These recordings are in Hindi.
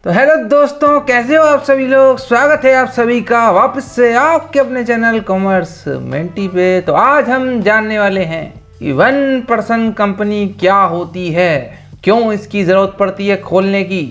तो हेलो दोस्तों, कैसे हो आप सभी लोग। स्वागत है आप सभी का वापस से आपके अपने चैनल कॉमर्स मेंटी पे। तो आज हम जानने वाले हैं कि 1% कंपनी क्या होती है, क्यों इसकी ज़रूरत पड़ती है खोलने की,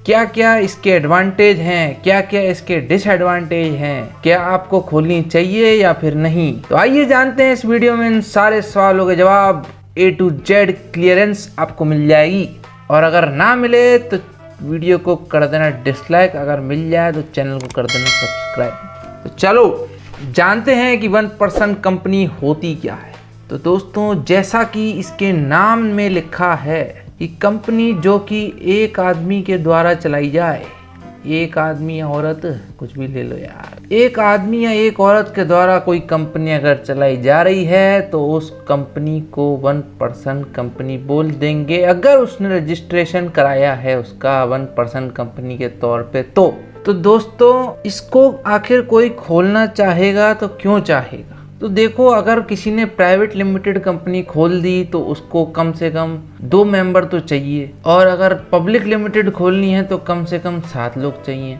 क्या क्या इसके एडवांटेज हैं, क्या क्या इसके डिसएडवांटेज हैं, क्या आपको खोलनी चाहिए या फिर नहीं। तो आइए जानते हैं इस वीडियो में इन सारे सवालों के जवाब। A to Z क्लियरेंस आपको मिल जाएगी, और अगर ना मिले तो वीडियो को कर देना डिसलाइक, अगर मिल जाए तो चैनल को कर देना सब्सक्राइब। तो चलो जानते हैं कि 1% कंपनी होती क्या है। तो दोस्तों, जैसा कि इसके नाम में लिखा है कि कंपनी जो कि एक आदमी के द्वारा चलाई जाए, एक आदमी या औरत, कुछ भी ले लो यार, एक आदमी या एक औरत के द्वारा कोई कंपनी अगर चलाई जा रही है तो उस कंपनी को 1% कंपनी बोल देंगे, अगर उसने रजिस्ट्रेशन कराया है उसका 1% कंपनी के तौर पे। तो दोस्तों, इसको आखिर कोई खोलना चाहेगा तो क्यों चाहेगा। तो देखो, अगर किसी ने प्राइवेट लिमिटेड कंपनी खोल दी तो उसको कम से कम 2 मेंबर तो चाहिए, और अगर पब्लिक लिमिटेड खोलनी है तो कम से कम 7 लोग चाहिए।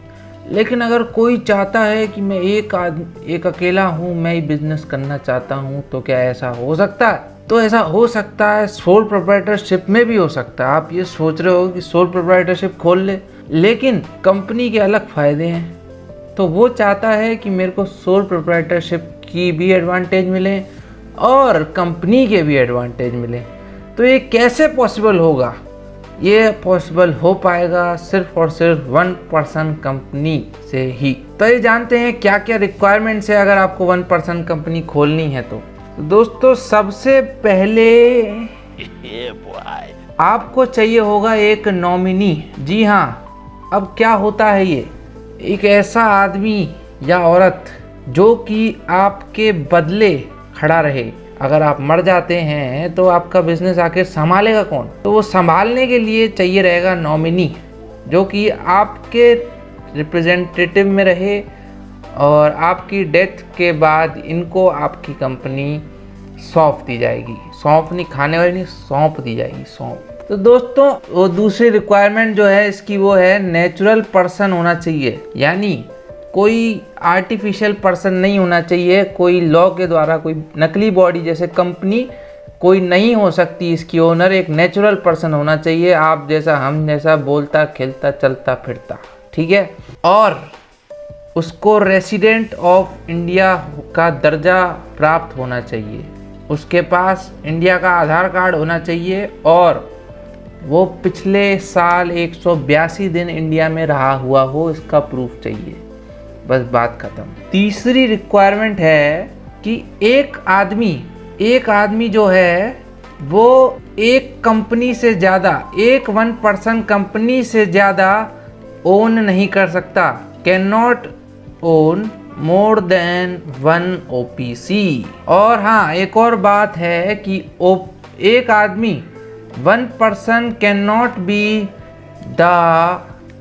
लेकिन अगर कोई चाहता है कि मैं एक अकेला हूँ, मैं ही बिजनेस करना चाहता हूँ, तो क्या ऐसा हो सकता है? तो ऐसा हो सकता है, सोल प्रोप्राइटरशिप में भी हो सकता है। आप ये सोच रहे हो कि सोल प्रोप्राइटरशिप खोल ले, लेकिन कंपनी के अलग फ़ायदे हैं। तो वो चाहता है कि मेरे को सोल प्रोप्राइटरशिप की भी एडवांटेज मिले और कंपनी के भी एडवांटेज मिले। तो ये कैसे पॉसिबल होगा? ये पॉसिबल हो पाएगा सिर्फ और सिर्फ 1% कंपनी से ही। तो ये जानते हैं क्या क्या रिक्वायरमेंट्स है अगर आपको 1% कंपनी खोलनी है। तो दोस्तों, सबसे पहले आपको चाहिए होगा एक नॉमिनी। जी हाँ, अब क्या होता है, ये एक ऐसा आदमी या औरत जो कि आपके बदले खड़ा रहे। अगर आप मर जाते हैं तो आपका बिजनेस आखिर संभालेगा कौन? तो वो संभालने के लिए चाहिए रहेगा नॉमिनी, जो कि आपके रिप्रेजेंटेटिव में रहे, और आपकी डेथ के बाद इनको आपकी कंपनी सौंप दी जाएगी। सौंप नहीं, खाने वाली नहीं, सौंप दी जाएगी, सौंप। तो दोस्तों, वो दूसरी रिक्वायरमेंट जो है इसकी, वो है नेचुरल पर्सन होना चाहिए। यानी कोई आर्टिफिशियल पर्सन नहीं होना चाहिए, कोई लॉ के द्वारा कोई नकली बॉडी जैसे कंपनी कोई नहीं हो सकती। इसकी ओनर एक नेचुरल पर्सन होना चाहिए, आप जैसा, हम जैसा, बोलता, खेलता, चलता फिरता, ठीक है। और उसको रेसिडेंट ऑफ इंडिया का दर्जा प्राप्त होना चाहिए, उसके पास इंडिया का आधार कार्ड होना चाहिए, और वो पिछले साल 182 दिन इंडिया में रहा हुआ हो, इसका प्रूफ चाहिए। बस बात खत्म। तीसरी रिक्वायरमेंट है कि एक आदमी जो है वो एक कंपनी से ज़्यादा, एक 1% कंपनी से ज़्यादा ओन नहीं कर सकता। Can not own more than 1 OPC। और हाँ, एक और बात है कि एक आदमी 1% can not be the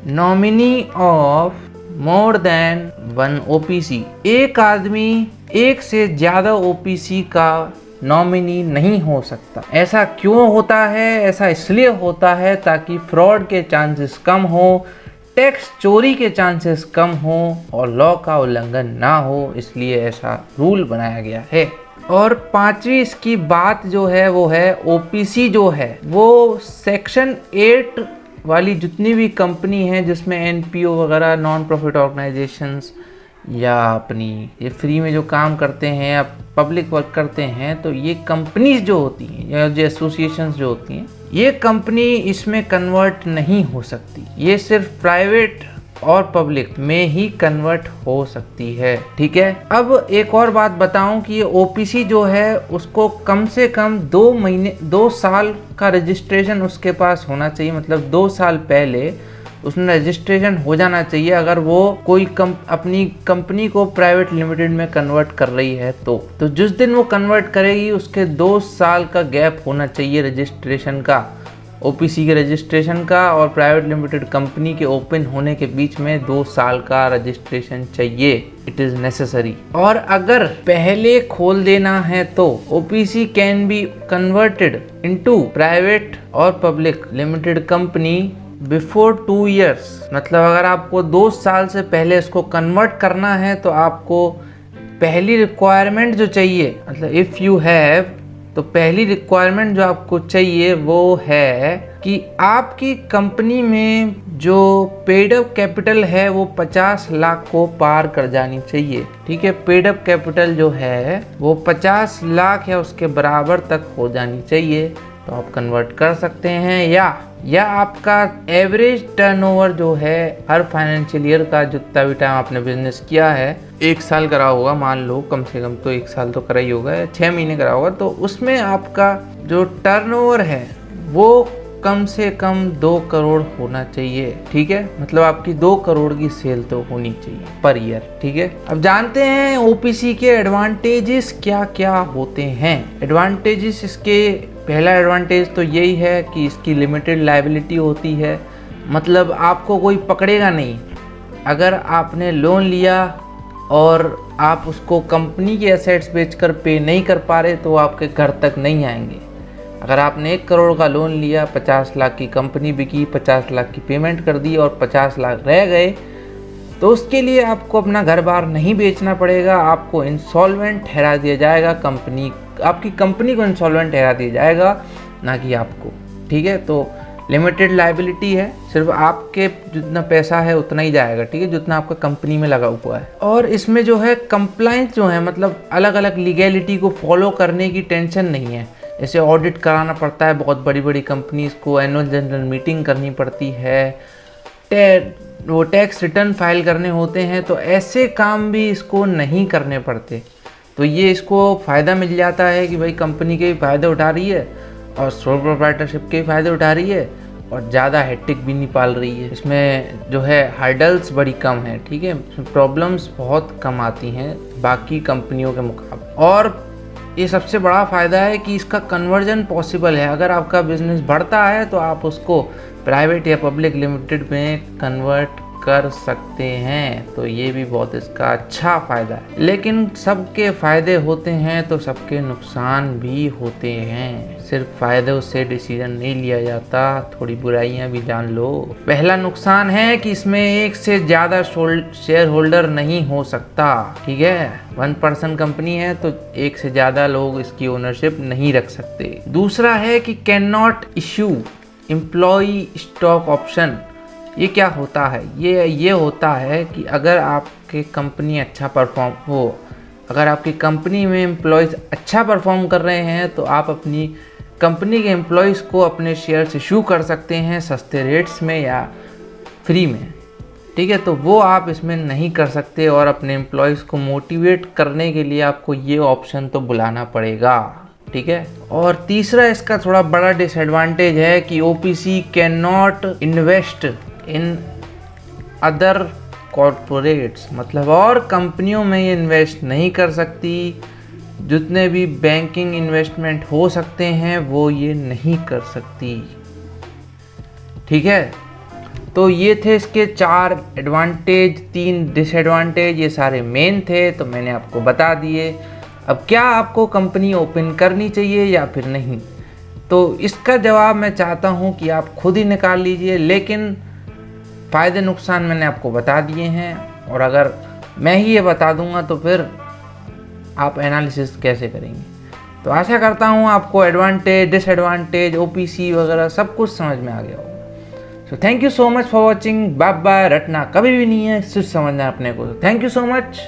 nominee of more than 1 OPC। एक आदमी एक से ज़्यादा OPC का नॉमिनी नहीं हो सकता। ऐसा क्यों होता है? ऐसा इसलिए होता है ताकि फ्रॉड के चांसेस कम हो, टैक्स चोरी के चांसेस कम हो, और लॉ का उल्लंघन ना हो, इसलिए ऐसा रूल बनाया गया है। और 5वीं इसकी बात जो है वो है OPC जो है वो सेक्शन 8 वाली जितनी भी कंपनी है जिसमें NPO वगैरह, नॉन प्रॉफिट ऑर्गेनाइजेशंस, या अपनी ये फ्री में जो काम करते हैं या पब्लिक वर्क करते हैं, तो ये कंपनीज जो होती हैं या जो एसोसिएशंस जो होती हैं, ये कंपनी इसमें कन्वर्ट नहीं हो सकती। ये सिर्फ प्राइवेट और पब्लिक में ही कन्वर्ट हो सकती है, ठीक है। अब एक और बात बताऊं कि ये OPC जो है उसको कम से कम 2 साल का रजिस्ट्रेशन उसके पास होना चाहिए। मतलब 2 साल पहले उसमें रजिस्ट्रेशन हो जाना चाहिए, अगर वो कोई अपनी कंपनी को प्राइवेट लिमिटेड में कन्वर्ट कर रही है। तो जिस दिन वो कन्वर्ट करेगी उसके 2 साल का गैप होना चाहिए रजिस्ट्रेशन का, OPC के रजिस्ट्रेशन का और प्राइवेट लिमिटेड कंपनी के ओपन होने के बीच में 2 साल का रजिस्ट्रेशन चाहिए। It is necessary. और अगर पहले खोल देना है तो OPC can be converted into private और public limited company before 2 years, मतलब अगर आपको 2 साल से पहले इसको कन्वर्ट करना है तो आपको पहली रिक्वायरमेंट जो चाहिए, मतलब इफ़ यू हैव, तो पहली रिक्वायरमेंट जो आपको चाहिए वो है कि आपकी कंपनी में जो पेड अप कैपिटल है वो 50 लाख को पार कर जानी चाहिए। ठीक है, पेड अप कैपिटल जो है वो 50 लाख या उसके बराबर तक हो जानी चाहिए, तो आप कन्वर्ट कर सकते हैं। या आपका एवरेज टर्नओवर जो है हर फाइनेंशियल ईयर का, जितना भी टाइम आपने बिजनेस किया है, 1 साल करा होगा, मान लो कम से कम तो 1 साल तो करा ही होगा, 6 महीने करा होगा, तो उसमें आपका जो टर्नओवर है वो कम से कम 2 करोड़ होना चाहिए। ठीक है, मतलब आपकी 2 करोड़ की सेल तो होनी चाहिए पर ईयर। ठीक है, अब जानते हैं ओपीसी के एडवांटेजेस क्या क्या होते हैं। एडवांटेजेस, इसके पहला एडवांटेज तो यही है कि इसकी लिमिटेड लायबिलिटी होती है, मतलब आपको कोई पकड़ेगा नहीं। अगर आपने लोन लिया और आप उसको कंपनी के एसेट्स बेचकर पे नहीं कर पा रहे तो आपके घर तक नहीं आएंगे। अगर आपने 1 करोड़ का लोन लिया, 50 लाख की कंपनी बिकी, 50 लाख की पेमेंट कर दी और 50 लाख रह गए, तो उसके लिए आपको अपना घर बार नहीं बेचना पड़ेगा, आपको इंसॉल्वेंट ठहरा दिया जाएगा, आपकी कंपनी को इंसॉल्वेंट ठहरा दिया जाएगा, ना कि आपको। ठीक है, तो लिमिटेड लायबिलिटी है, सिर्फ आपके जितना पैसा है उतना ही जाएगा। ठीक है, जितना आपका कंपनी में लगा हुआ है। और इसमें जो है कंप्लाइंस जो है, मतलब अलग अलग लीगैलिटी को फॉलो करने की टेंशन नहीं है। जैसे ऑडिट कराना पड़ता है, बहुत बड़ी बड़ी कंपनीज को एनुअल जनरल मीटिंग करनी पड़ती है, वो टैक्स रिटर्न फाइल करने होते हैं, तो ऐसे काम भी इसको नहीं करने पड़ते। तो ये इसको फ़ायदा मिल जाता है कि भाई कंपनी के भी फ़ायदे उठा रही है और सोल प्रोप्राइटरशिप के भी फ़ायदे उठा रही है और ज़्यादा हेक्टिक भी नहीं पाल रही है। इसमें जो है हर्डल्स बड़ी कम है। ठीक है, इसमें प्रॉब्लम्स बहुत कम आती हैं बाकी कंपनियों के मुकाबले। और ये सबसे बड़ा फ़ायदा है कि इसका कन्वर्जन पॉसिबल है। अगर आपका बिजनेस बढ़ता है तो आप उसको प्राइवेट या पब्लिक लिमिटेड में कन्वर्ट कर सकते हैं, तो ये भी बहुत इसका अच्छा फ़ायदा है। लेकिन सबके फ़ायदे होते हैं तो सबके नुकसान भी होते हैं, सिर्फ फ़ायदों से डिसीजन नहीं लिया जाता, थोड़ी बुराइयां भी जान लो। पहला नुकसान है कि इसमें एक से ज़्यादा शेयर होल्डर नहीं हो सकता। ठीक है, 1% कंपनी है तो एक से ज़्यादा लोग इसकी ओनरशिप नहीं रख सकते। दूसरा है कि can not issue employee stock option. ये क्या होता है? ये होता है कि अगर आपके कंपनी अच्छा परफॉर्म हो, अगर आपकी कंपनी में एम्प्लॉयज़ अच्छा परफॉर्म कर रहे हैं तो आप अपनी कंपनी के एम्प्लॉयज़ को अपने शेयर्स इशू कर सकते हैं सस्ते रेट्स में या फ्री में। ठीक है, तो वो आप इसमें नहीं कर सकते और अपने एम्प्लॉयज़ को मोटिवेट करने के लिए आपको ये ऑप्शन तो बुलाना पड़ेगा। ठीक है, और तीसरा इसका थोड़ा बड़ा डिसएडवांटेज है कि OPC can not invest in other corporates, मतलब और कंपनियों में ये इन्वेस्ट नहीं कर सकती। जितने भी बैंकिंग इन्वेस्टमेंट हो सकते हैं वो ये नहीं कर सकती। ठीक है, तो ये थे इसके 4 एडवांटेज, 3 डिसएडवांटेज, ये सारे मेन थे तो मैंने आपको बता दिए। अब क्या आपको कंपनी ओपन करनी चाहिए या फिर नहीं, तो इसका जवाब मैं चाहता हूँ कि आप खुद ही निकाल लीजिए, लेकिन फ़ायदे नुकसान मैंने आपको बता दिए हैं। और अगर मैं ही ये बता दूंगा तो फिर आप एनालिसिस कैसे करेंगे। तो आशा करता हूँ आपको एडवांटेज, डिसएडवांटेज, ओपीसी वगैरह सब कुछ समझ में आ गया होगा। So thank you so much for watching. Bye bye. रटना कभी भी नहीं है, सिर्फ समझना है अपने को। Thank you so much.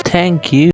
Thank you.